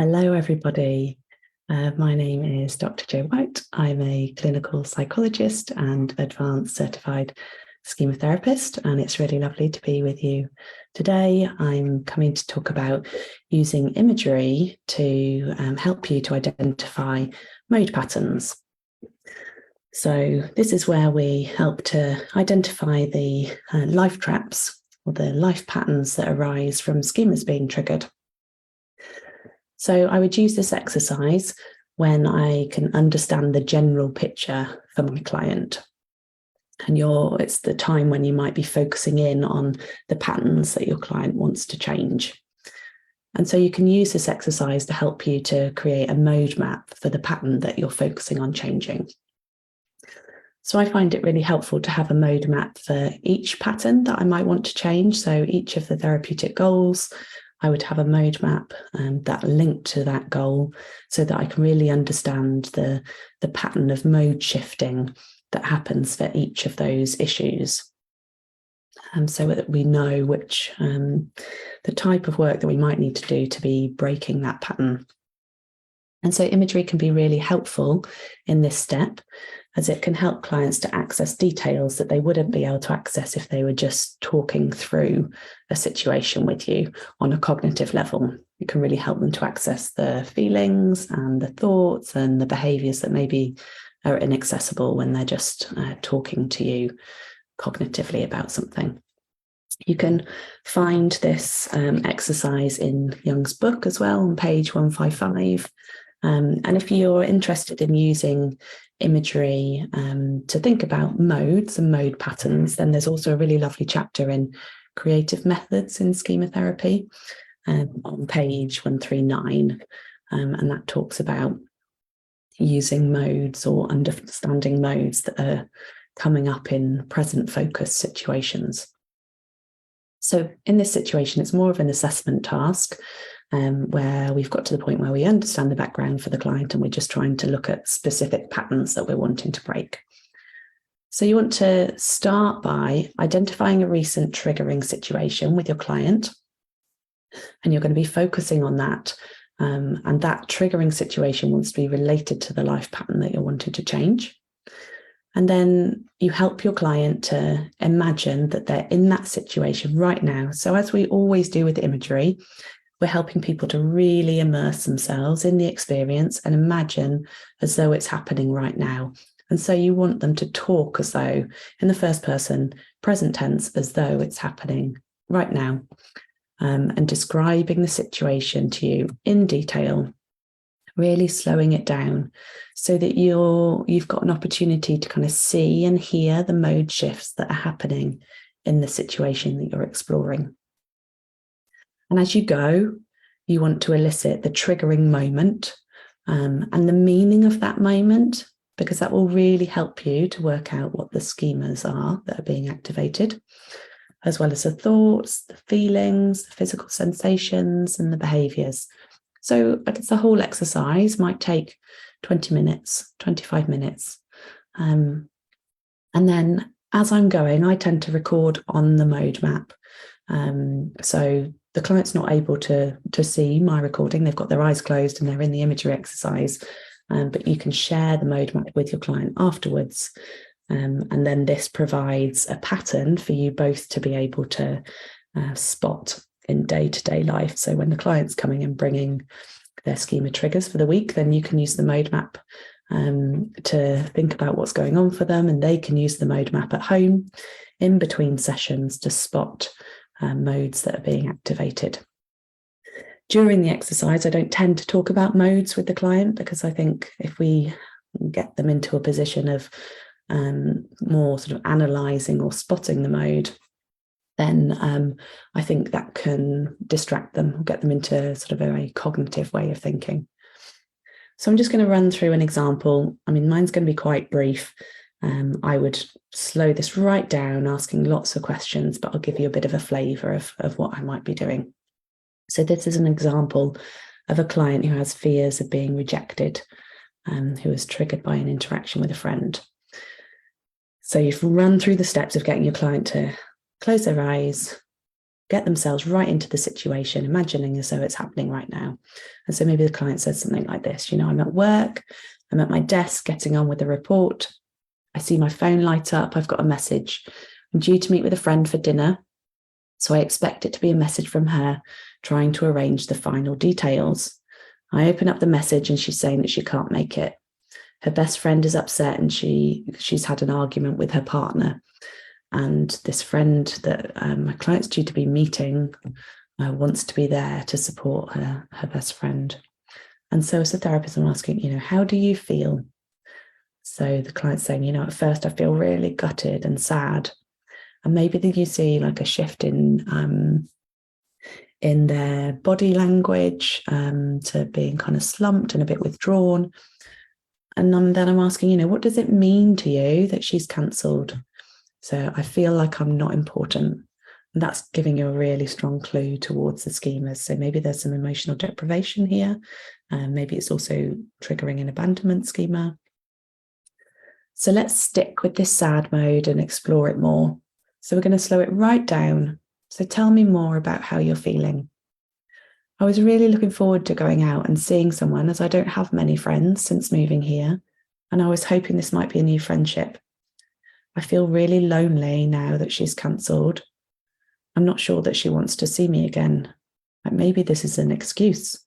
Hello, everybody. My name is Dr. Jo White. I'm a clinical psychologist and advanced certified schema therapist, and it's really lovely to be with you today. I'm coming to talk about using imagery to help you to identify mode patterns. So this is where we help to identify the life traps or the life patterns that arise from schemas being triggered. So I would use this exercise when I can understand the general picture for my client. And it's the time when you might be focusing in on the patterns that your client wants to change. And so you can use this exercise to help you to create a mode map for the pattern that you're focusing on changing. So I find it really helpful to have a mode map for each pattern that I might want to change. So each of the therapeutic goals, I would have a mode map that linked to that goal so that I can really understand the pattern of mode shifting that happens for each of those issues. So that we know which the type of work that we might need to do to be breaking that pattern. And so imagery can be really helpful in this step, as it can help clients to access details that they wouldn't be able to access if they were just talking through a situation with you on a cognitive level. It can really help them to access the feelings and the thoughts and the behaviours that maybe are inaccessible when they're just talking to you cognitively about something. You can find this exercise in Jung's book as well on page 155. And if you're interested in using imagery to think about modes and mode patterns, then there's also a really lovely chapter in creative methods in schema therapy on page 139. And that talks about using modes or understanding modes that are coming up in present focus situations. So in this situation, it's more of an assessment task where we've got to the point where we understand the background for the client and we're just trying to look at specific patterns that we're wanting to break. So you want to start by identifying a recent triggering situation with your client, and you're going to be focusing on that. And that triggering situation wants to be related to the life pattern that you're wanting to change. And then you help your client to imagine that they're in that situation right now. So as we always do with imagery, we're helping people to really immerse themselves in the experience and imagine as though it's happening right now. And so you want them to talk as though, in the first person, present tense, as though it's happening right now, and describing the situation to you in detail, really slowing it down so that you've got an opportunity to kind of see and hear the mode shifts that are happening in the situation that you're exploring. And as you go, you want to elicit the triggering moment and the meaning of that moment, because that will really help you to work out what the schemas are that are being activated, as well as the thoughts, the feelings, the physical sensations, and the behaviours. So I guess the whole exercise might take 20 minutes, 25 minutes. And then as I'm going, I tend to record on the mode map. So the client's not able to see my recording. They've got their eyes closed and they're in the imagery exercise. But you can share the mode map with your client afterwards. And then this provides a pattern for you both to be able to spot in day-to-day life. So when the client's coming and bringing their schema triggers for the week, then you can use the mode map to think about what's going on for them, and they can use the mode map at home in between sessions to spot modes that are being activated. During the exercise, I don't tend to talk about modes with the client, because I think if we get them into a position of more sort of analysing or spotting the mode, then I think that can distract them, get them into sort of a very cognitive way of thinking. So I'm just going to run through an example. I mean, mine's going to be quite brief. I would slow this right down, asking lots of questions, but I'll give you a bit of a flavour of what I might be doing. So this is an example of a client who has fears of being rejected, who is triggered by an interaction with a friend. So you've run through the steps of getting your client to close their eyes, get themselves right into the situation, imagining as though it's happening right now. And so maybe the client says something like this, I'm at work, I'm at my desk getting on with the report. I see my phone light up, I've got a message. I'm due to meet with a friend for dinner. So I expect it to be a message from her trying to arrange the final details. I open up the message and she's saying that she can't make it. Her best friend is upset and she's had an argument with her partner. And this friend that my client's due to be meeting wants to be there to support her best friend. And so as a therapist, I'm asking, how do you feel? So the client's saying, at first I feel really gutted and sad. And maybe then you see like a shift in their body language to being kind of slumped and a bit withdrawn. And then I'm asking, what does it mean to you that she's cancelled? So I feel like I'm not important. And that's giving you a really strong clue towards the schemas. So maybe there's some emotional deprivation here. Maybe it's also triggering an abandonment schema. So let's stick with this sad mode and explore it more. So we're going to slow it right down. So tell me more about how you're feeling. I was really looking forward to going out and seeing someone, as I don't have many friends since moving here. And I was hoping this might be a new friendship. I feel really lonely now that she's cancelled. I'm not sure that she wants to see me again. Like maybe this is an excuse.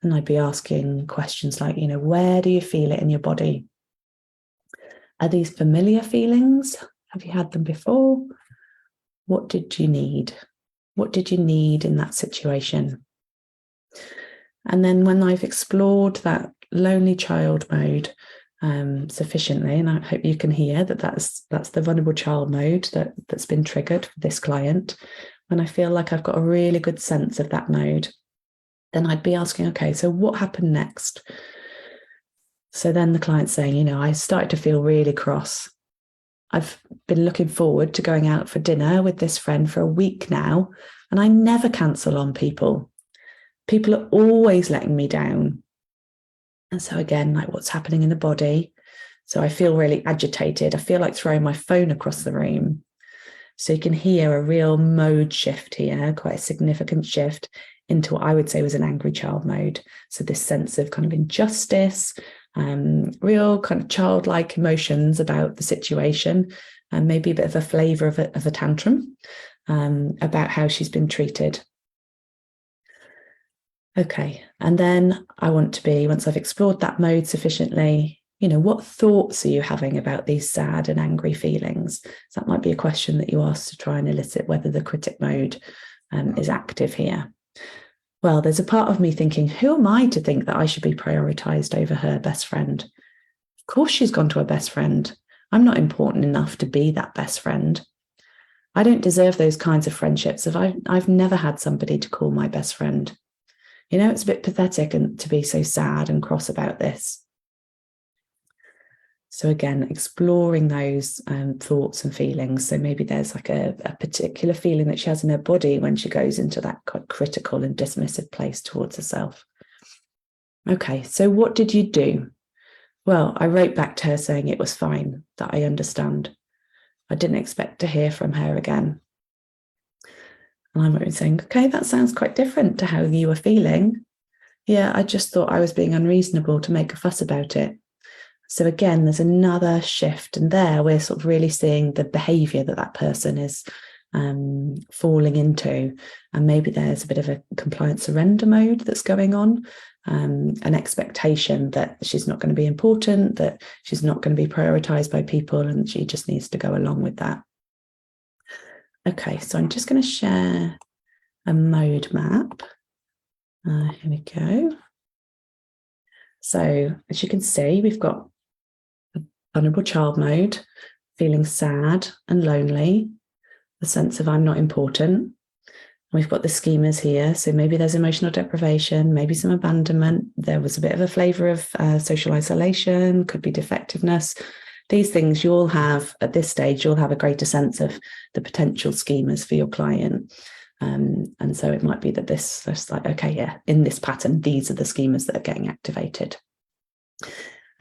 And I'd be asking questions like, where do you feel it in your body? Are these familiar feelings? Have you had them before? What did you need? What did you need in that situation? And then when I've explored that lonely child mode sufficiently, and I hope you can hear that's the vulnerable child mode that's been triggered for this client, when I feel like I've got a really good sense of that mode, then I'd be asking, okay, so what happened next? So then the client's saying, I started to feel really cross. I've been looking forward to going out for dinner with this friend for a week now, and I never cancel on people. People are always letting me down. And so again, like what's happening in the body? So I feel really agitated. I feel like throwing my phone across the room. So you can hear a real mode shift here, quite a significant shift into what I would say was an angry child mode. So this sense of kind of injustice, real kind of childlike emotions about the situation, and maybe a bit of a flavour of a tantrum about how she's been treated. Okay, and then I want to be, once I've explored that mode sufficiently, what thoughts are you having about these sad and angry feelings? So that might be a question that you ask to try and elicit whether the critic mode is active here. Well, there's a part of me thinking, who am I to think that I should be prioritised over her best friend? Of course she's gone to her best friend. I'm not important enough to be that best friend. I don't deserve those kinds of friendships if I've never had somebody to call my best friend. It's a bit pathetic and to be so sad and cross about this. So again, exploring those thoughts and feelings. So maybe there's like a particular feeling that she has in her body when she goes into that quite critical and dismissive place towards herself. Okay, so what did you do? Well, I wrote back to her saying it was fine, that I understand. I didn't expect to hear from her again. And I'm saying, okay, that sounds quite different to how you were feeling. Yeah, I just thought I was being unreasonable to make a fuss about it. So again, there's another shift. And there we're sort of really seeing the behaviour that person is falling into. And maybe there's a bit of a compliance surrender mode that's going on, an expectation that she's not going to be important, that she's not going to be prioritised by people, and she just needs to go along with that. Okay, so I'm just going to share a mode map. Here we go. So as you can see, we've got a vulnerable child mode, feeling sad and lonely, the sense of I'm not important. We've got the schemas here. So maybe there's emotional deprivation, maybe some abandonment. There was a bit of a flavour of social isolation, could be defectiveness. These things you'll have at this stage, you'll have a greater sense of the potential schemas for your client. And so it might be that this is like, okay, yeah, in this pattern, these are the schemas that are getting activated.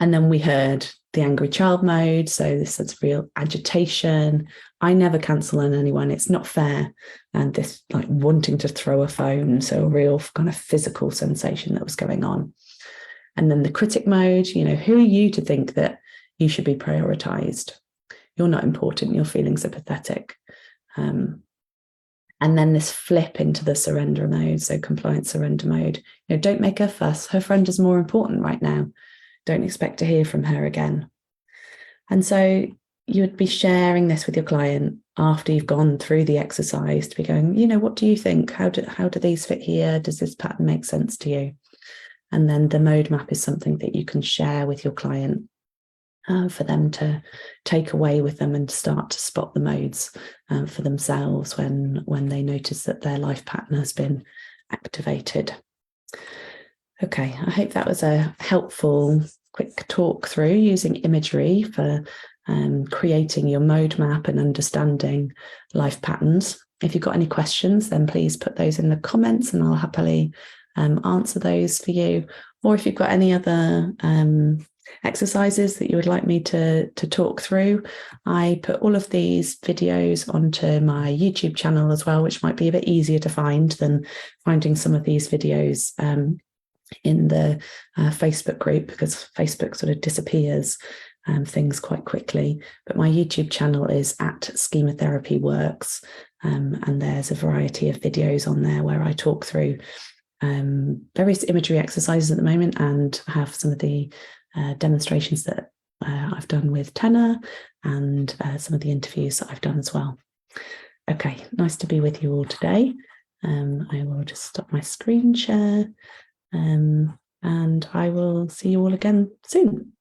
And then we heard the angry child mode. So this is real agitation. I never cancel on anyone. It's not fair. And this like wanting to throw a phone. So a real kind of physical sensation that was going on. And then the critic mode, who are you to think that you should be prioritized? You're not important. You're feeling so pathetic. And then this flip into the surrender mode. So compliant surrender mode. Don't make her fuss. Her friend is more important right now. Don't expect to hear from her again. And so you would be sharing this with your client after you've gone through the exercise to be going, what do you think? How do these fit here? Does this pattern make sense to you? And then the mode map is something that you can share with your client for them to take away with them and start to spot the modes for themselves when they notice that their life pattern has been activated. Okay, I hope that was a helpful quick talk through using imagery for creating your mode map and understanding life patterns. If you've got any questions, then please put those in the comments and I'll happily answer those for you. Or if you've got any other exercises that you would like me to talk through, I put all of these videos onto my YouTube channel as well, which might be a bit easier to find than finding some of these videos in the Facebook group, because Facebook sort of disappears things quite quickly. But my YouTube channel is at Schema Therapy Works, and there's a variety of videos on there where I talk through various imagery exercises at the moment and have some of the demonstrations that I've done with Tenor and some of the interviews that I've done as well. Okay, nice to be with you all today. I will just stop my screen share and I will see you all again soon.